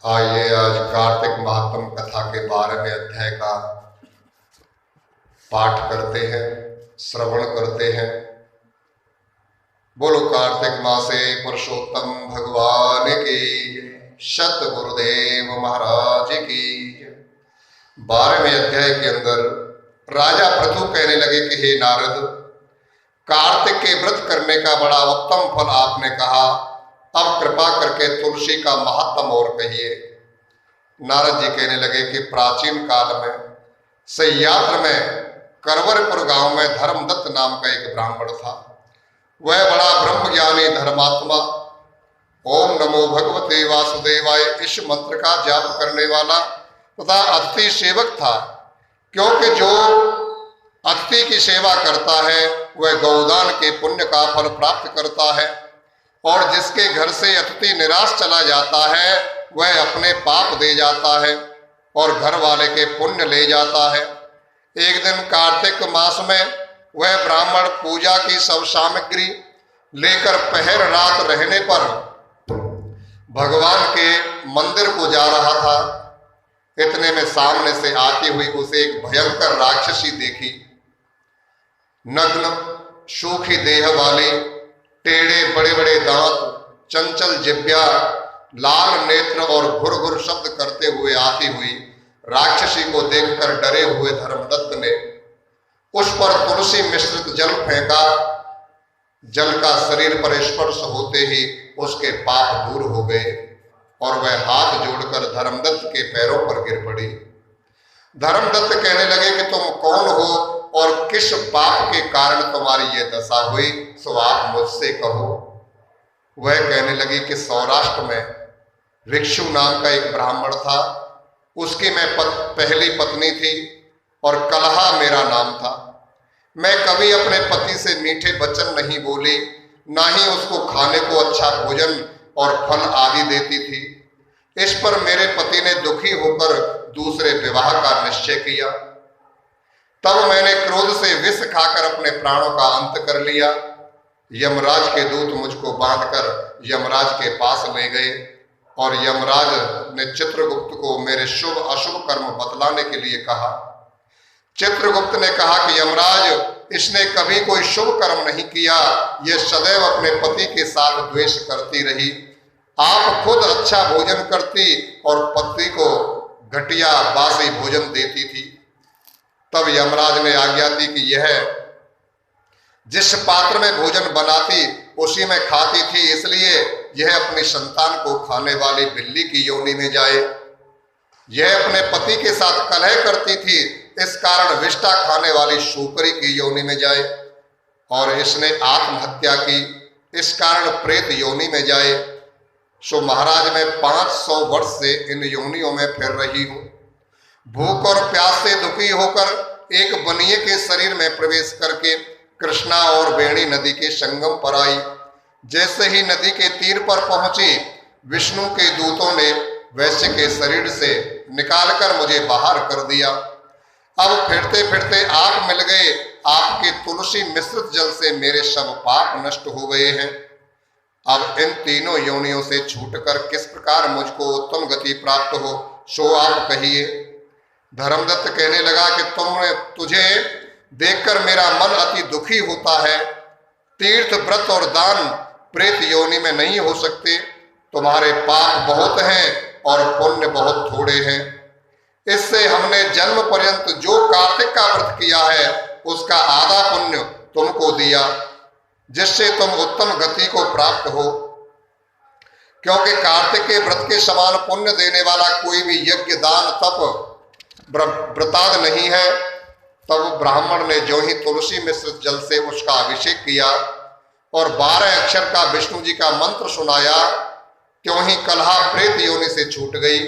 आइए आज कार्तिक महात्म कथा के 12वें अध्याय का पाठ करते हैं, श्रवण करते हैं। बोलो कार्तिक मासे पुरुषोत्तम भगवान की, सत गुरुदेव महाराज की। 12वें अध्याय के अंदर राजा पृथु कहने लगे कि हे नारद, कार्तिक के व्रत करने का बड़ा उत्तम फल आपने कहा, अब कृपा करके तुलसी का महात्म और कहिए। नारद जी कहने लगे कि प्राचीन काल में सह्याद्र में करवरपुर गांव में धर्मदत्त नाम का एक ब्राह्मण था। वह बड़ा ब्रह्मज्ञानी धर्मात्मा ओम नमो भगवते वासुदेवाय इस मंत्र का जाप करने वाला तथा अतिथि सेवक था, क्योंकि जो अतिथि की सेवा करता है वह गौदान के पुण्य का फल प्राप्त करता है, और जिसके घर से अतिथि निराश चला जाता है वह अपने पाप दे जाता है और घर वाले के पुण्य ले जाता है। एक दिन कार्तिक मास में वह ब्राह्मण पूजा की सब सामग्री लेकर पहर रात रहने पर भगवान के मंदिर को जा रहा था। इतने में सामने से आती हुई उसे एक भयंकर राक्षसी देखी। नग्न सूखी देह वाली, टेढ़े बड़े बड़े दांत, चंचल जिह्वा, लाल नेत्र और घुर घुर शब्द करते हुए आती हुई राक्षसी को देखकर डरे हुए धर्मदत्त ने उस पर तुलसी मिश्रित जल फेंका। जल का शरीर पर स्पर्श होते ही उसके पाप दूर हो गए और वह हाथ जोड़कर धर्मदत्त के पैरों पर गिर पड़ी। धर्मदत्त कहने लगे कि तुम कौन हो और किस पाप के कारण तुम्हारी ये दशा हुई, सो आप मुझसे कहो। वह कहने लगी कि सौराष्ट्र में भिक्षु नाम का एक ब्राह्मण था, उसकी मैं पहली पत्नी थी और कलहा मेरा नाम था। मैं कभी अपने पति से मीठे वचन नहीं बोली, ना ही उसको खाने को अच्छा भोजन और फल आदि देती थी। इस पर मेरे पति ने दुखी होकर दूसरे विवाह का निश्चय किया। तब मैंने क्रोध से विष खाकर अपने प्राणों का अंत कर लिया। यमराज के दूत मुझको बांधकर यमराज के पास ले गए और यमराज ने चित्रगुप्त को मेरे शुभ अशुभ कर्म बतलाने के लिए कहा। चित्रगुप्त ने कहा कि यमराज, इसने कभी कोई शुभ कर्म नहीं किया, यह सदैव अपने पति के साथ द्वेष करती रही। आप खुद अच्छा भोजन करती और पति को घटिया बासी भोजन देती थी। तब यमराज ने आज्ञा दी कि यह जिस पात्र में भोजन बनाती उसी में खाती थी, इसलिए यह अपनी संतान को खाने वाली बिल्ली की योनि में जाए। यह अपने पति के साथ कलह करती थी, इस कारण विष्ठा खाने वाली शूकरी की योनि में जाए। और इसने आत्महत्या की, इस कारण प्रेत योनि में जाए। सो महाराज मैं 500 वर्ष से इन योनियों में फिर रही हूँ। भूख और प्यास से दुखी होकर एक बनिए के शरीर में प्रवेश करके कृष्णा और वेणी नदी के संगम पर आई। जैसे ही नदी के तीर पर पहुंची, विष्णु के दूतों ने वैश्य के शरीर से निकालकर मुझे बाहर कर दिया। अब फिरते फिरते आप मिल गए। आपके तुलसी मिश्रित जल से मेरे सब पाप नष्ट हो गए हैं। अब इन तीनों योनियों से छूटकर किस प्रकार मुझको उत्तम गति प्राप्त हो, सो आप कहिए। धर्मदत्त कहने लगा कि तुझे देखकर मेरा मन अति दुखी होता है। तीर्थ, व्रत और दान प्रेत योनि में नहीं हो सकते। तुम्हारे पाप बहुत हैं और पुण्य बहुत थोड़े हैं। इससे हमने जन्म पर्यंत जो कार्तिक का व्रत किया है उसका आधा पुण्य तुमको दिया, जिससे तुम उत्तम गति को प्राप्त हो। क्योंकि कार्तिक के व्रत के समान पुण्य देने वाला कोई भी यज्ञ, दान, तप, व्रताद नहीं है। तब ब्राह्मण ने जो ही तुलसी मिश्रित जल से उसका अभिषेक किया और 12 अक्षर का विष्णु जी का मंत्र सुनाया, त्यों ही कलहा प्रेत योनि से छूट गई।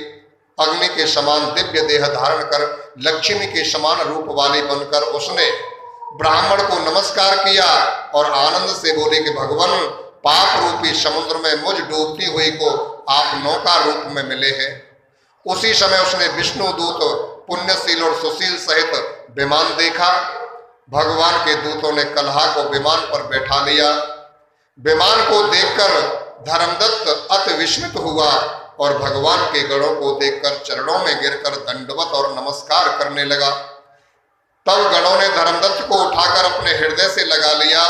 अग्नि के समान दिव्य देह धारण कर लक्ष्मी के समान रूप वाली बनकर उसने ब्राह्मण को नमस्कार किया और आनंद से बोली कि भगवान, पाप रूपी समुद्र में मुझ डूबती हुई को आप नौका रूप में मिले हैं। उसी समय उसने विष्णु दूत पुण्यशील और सुशील सहित विमान देखा। भगवान के दूतों ने कलहा को विमान पर बैठा लिया। विमान को देखकर धर्मदत्त अति विस्मित हुआ और भगवान के गणों को देखकर चरणों में गिरकर दंडवत और नमस्कार करने लगा। तब गणों ने धर्मदत्त को उठाकर अपने हृदय से लगा लिया